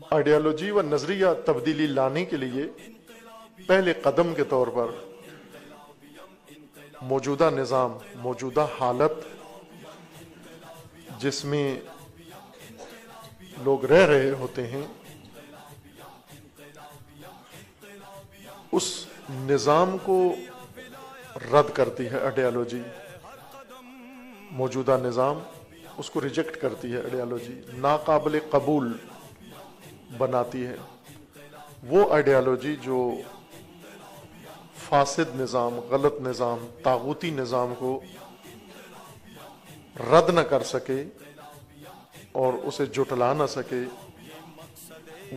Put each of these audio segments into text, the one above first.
Ideology و نظریہ تبدیلی لانے کے لیے پہلے قدم کے طور پر موجودہ نظام، موجودہ حالت جس میں لوگ رہ رہے ہوتے ہیں، اس نظام کو رد کرتی ہے آئیڈیالوجی۔ موجودہ نظام اس کو ریجیکٹ کرتی ہے آئیڈیالوجی، ناقابل قبول بناتی ہے۔ وہ آئیڈیالوجی جو فاسد نظام، غلط نظام، طاغوتی نظام کو رد نہ کر سکے اور اسے جھٹلا نہ سکے،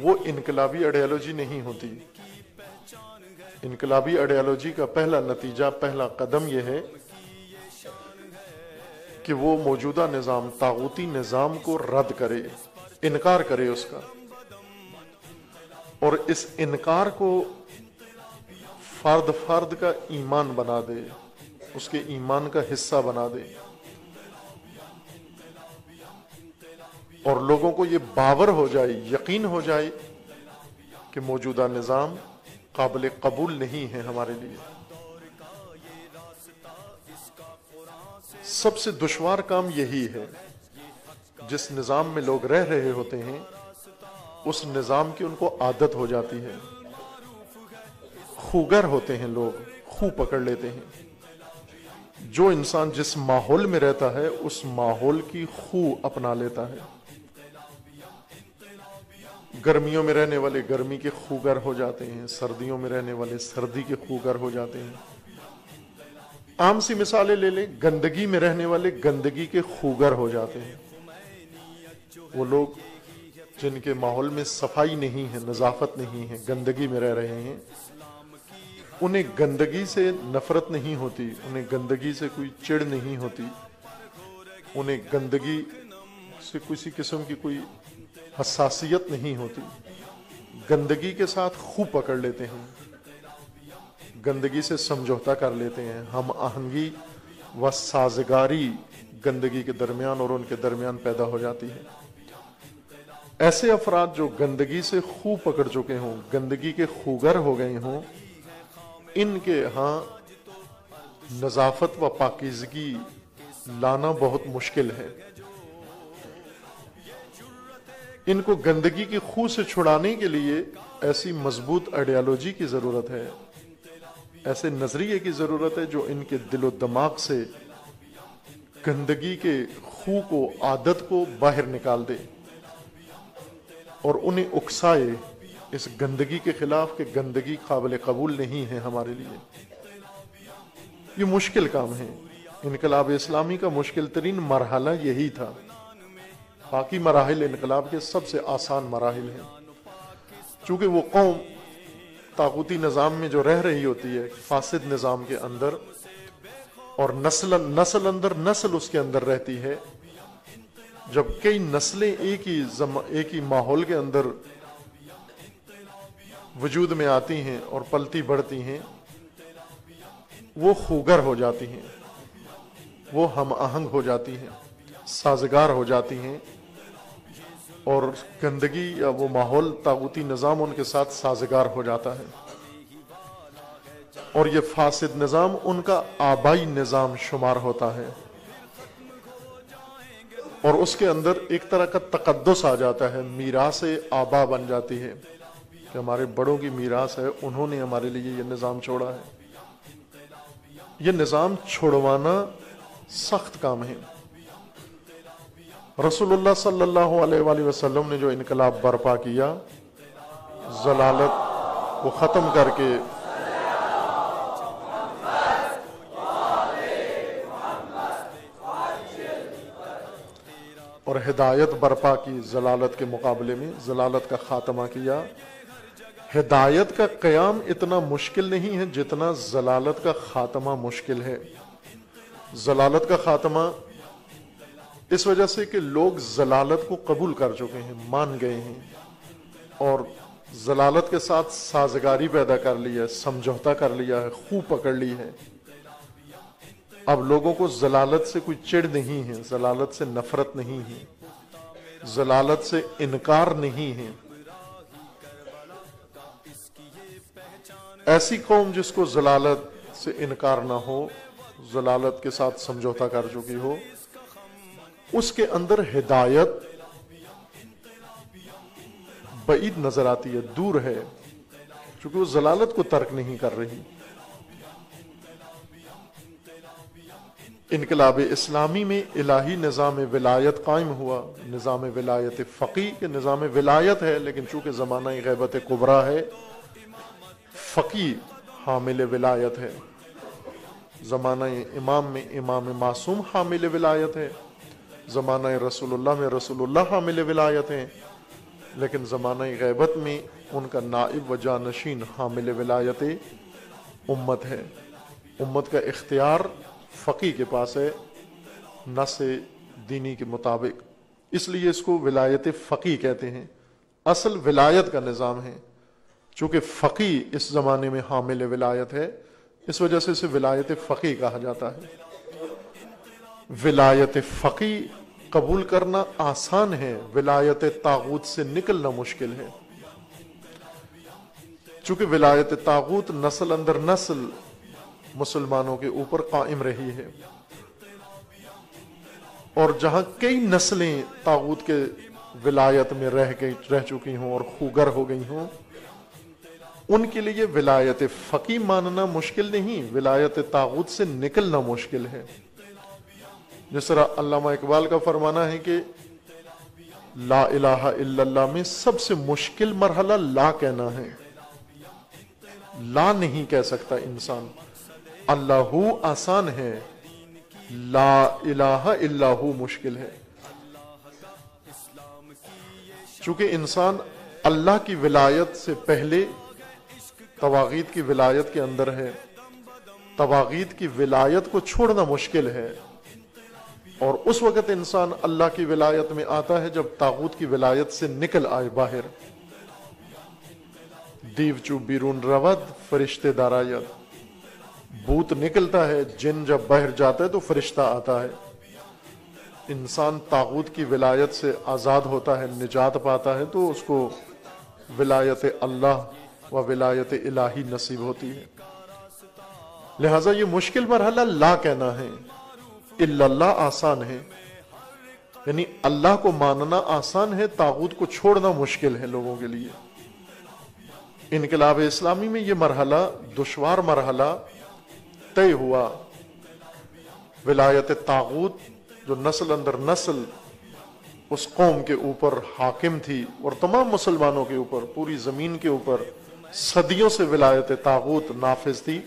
وہ انقلابی آئیڈیالوجی نہیں ہوتی۔ انقلابی آئیڈیالوجی کا پہلا نتیجہ، پہلا قدم یہ ہے کہ وہ موجودہ نظام، طاغوتی نظام کو رد کرے، انکار کرے اس کا، اور اس انکار کو فرد فرد کا ایمان بنا دے، اس کے ایمان کا حصہ بنا دے، اور لوگوں کو یہ باور ہو جائے، یقین ہو جائے کہ موجودہ نظام قابل قبول نہیں ہے ہمارے لیے۔ سب سے دشوار کام یہی ہے۔ جس نظام میں لوگ رہ رہے ہوتے ہیں، اس نظام کی ان کو عادت ہو جاتی ہے، خوگر ہوتے ہیں لوگ، خو پکڑ لیتے ہیں۔ جو انسان جس ماحول میں رہتا ہے اس ماحول کی خو اپنا لیتا ہے۔ گرمیوں میں رہنے والے گرمی کے خوگر ہو جاتے ہیں، سردیوں میں رہنے والے سردی کے خوگر ہو جاتے ہیں۔ عام سی مثالیں لے لیں، گندگی میں رہنے والے گندگی کے خوگر ہو جاتے ہیں۔ وہ لوگ جن کے ماحول میں صفائی نہیں ہے، نظافت نہیں ہے، گندگی میں رہ رہے ہیں، انہیں گندگی سے نفرت نہیں ہوتی، انہیں گندگی سے کوئی چڑ نہیں ہوتی، انہیں گندگی سے کسی قسم کی کوئی حساسیت نہیں ہوتی۔ گندگی کے ساتھ خو پکڑ لیتے ہیں، گندگی سے سمجھوتا کر لیتے ہیں، ہم آہنگی و سازگاری گندگی کے درمیان اور ان کے درمیان پیدا ہو جاتی ہے۔ ایسے افراد جو گندگی سے خو پکڑ چکے ہوں، گندگی کے خوگر ہو گئے ہوں، ان کے ہاں نظافت و پاکیزگی لانا بہت مشکل ہے۔ ان کو گندگی کی خو سے چھڑانے کے لیے ایسی مضبوط آئیڈیالوجی کی ضرورت ہے، ایسے نظریے کی ضرورت ہے جو ان کے دل و دماغ سے گندگی کے خو کو، عادت کو باہر نکال دے اور انہیں اکسائے اس گندگی کے خلاف کہ گندگی قابل قبول نہیں ہے ہمارے لیے۔ یہ مشکل کام ہے۔ انقلاب اسلامی کا مشکل ترین مرحلہ یہی تھا۔ باقی مراحل انقلاب کے سب سے آسان مراحل ہیں، چونکہ وہ قوم طاغوتی نظام میں جو رہ رہی ہوتی ہے، فاسد نظام کے اندر، اور نسل اندر نسل اس کے اندر رہتی ہے۔ جب کئی نسلیں ایک ہی ماحول کے اندر وجود میں آتی ہیں اور پلتی بڑھتی ہیں، وہ خوگر ہو جاتی ہیں، وہ ہم آہنگ ہو جاتی ہیں، سازگار ہو جاتی ہیں، اور گندگی یا وہ ماحول، طاغوتی نظام ان کے ساتھ سازگار ہو جاتا ہے، اور یہ فاسد نظام ان کا آبائی نظام شمار ہوتا ہے، اور اس کے اندر ایک طرح کا تقدس آ جاتا ہے، میراث آبا بن جاتی ہے کہ ہمارے بڑوں کی میراث ہے، انہوں نے ہمارے لیے یہ نظام چھوڑا ہے۔ یہ نظام چھوڑوانا سخت کام ہے۔ رسول اللہ صلی اللہ علیہ وآلہ وسلم نے جو انقلاب برپا کیا، ضلالت کو ختم کر کے اور ہدایت برپا کی، ضلالت کے مقابلے میں ضلالت کا خاتمہ کیا۔ ہدایت کا قیام اتنا مشکل نہیں ہے جتنا ضلالت کا خاتمہ مشکل ہے۔ ضلالت کا خاتمہ اس وجہ سے کہ لوگ ضلالت کو قبول کر چکے ہیں، مان گئے ہیں، اور ضلالت کے ساتھ سازگاری پیدا کر لی ہے، سمجھوتا کر لیا ہے، خو پکڑ لی ہے۔ اب لوگوں کو ضلالت سے کوئی چڑ نہیں ہے، ضلالت سے نفرت نہیں ہے، ضلالت سے انکار نہیں ہے، ایسی قوم جس کو ضلالت سے انکار نہ ہو، ضلالت کے ساتھ سمجھوتا کر چکی ہو، اس کے اندر ہدایت بعید نظر آتی ہے، دور ہے، چونکہ وہ ضلالت کو ترک نہیں کر رہی۔ انقلاب اسلامی میں الہی نظام ولایت قائم ہوا، نظام ولایت فقی کے نظام ولایت ہے، لیکن چونکہ زمانہ غیبت کبریٰ ہے، فقی حامل ولایت ہے۔ زمانہ امام میں امام معصوم حامل ولایت ہے، زمانہ رسول اللہ میں رسول اللہ حامل ولایت ہیں، لیکن زمانہ غیبت میں ان کا نائب و جانشین حامل ولایت امت ہے۔ امت کا اختیار فقی کے پاس ہے، نص دینی کے مطابق، اس لیے اس کو ولایت فقی کہتے ہیں۔ اصل ولایت کا نظام ہے، چونکہ فقی اس زمانے میں حامل ولایت ہے، اس وجہ سے اسے ولایت فقی کہا جاتا ہے۔ ولایت فقی قبول کرنا آسان ہے، ولایت طاغوت سے نکلنا مشکل ہے، چونکہ ولایت طاغوت نسل اندر نسل مسلمانوں کے اوپر قائم رہی ہے، اور جہاں کئی نسلیں طاغوت کے ولایت میں رہ چکی ہوں اور خوگر ہو گئی ہوں، ان کے لیے ولایت فقی ماننا مشکل نہیں، ولایت طاغوت سے نکلنا مشکل ہے۔ جس طرح علامہ اقبال کا فرمانا ہے کہ لا الہ الا اللہ میں سب سے مشکل مرحلہ لا کہنا ہے۔ لا نہیں کہہ سکتا انسان، اللہ آسان ہے، لا الہ الا ہو مشکل ہے۔ چونکہ انسان اللہ کی ولایت سے پہلے طواغیت کی ولایت کے اندر ہے، طواغیت کی ولایت کو چھوڑنا مشکل ہے، اور اس وقت انسان اللہ کی ولایت میں آتا ہے جب طاغوت کی ولایت سے نکل آئے باہر۔ دیو چو بیرون رود فرشتے دارآید، بھوت نکلتا ہے، جن جب باہر جاتا ہے تو فرشتہ آتا ہے۔ انسان طاغوت کی ولایت سے آزاد ہوتا ہے، نجات پاتا ہے، تو اس کو ولایت اللہ و ولایت الہی نصیب ہوتی ہے۔ لہٰذا یہ مشکل مرحلہ لا کہنا ہے، الا اللہ آسان ہے، یعنی اللہ کو ماننا آسان ہے، طاغوت کو چھوڑنا مشکل ہے لوگوں کے لیے۔ انقلاب اسلامی میں یہ مرحلہ، دشوار مرحلہ طے ہوا۔ ولایت طاغوت جو نسل اندر نسل اس قوم کے اوپر حاکم تھی، اور تمام مسلمانوں کے اوپر، پوری زمین کے اوپر صدیوں سے ولایت طاغوت نافذ تھی،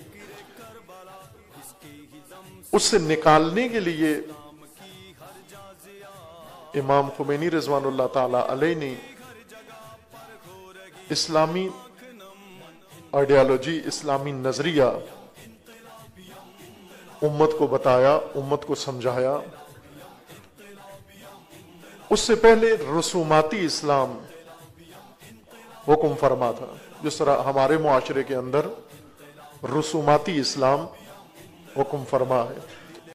اس سے نکالنے کے لیے امام خمینی رضوان اللہ تعالی علیہ نے اسلامی آئیڈیالوجی، اسلامی نظریہ امت کو بتایا، امت کو سمجھایا۔ اس سے پہلے رسوماتی اسلام حکم فرما تھا، جس طرح ہمارے معاشرے کے اندر رسوماتی اسلام حکم فرما ہے۔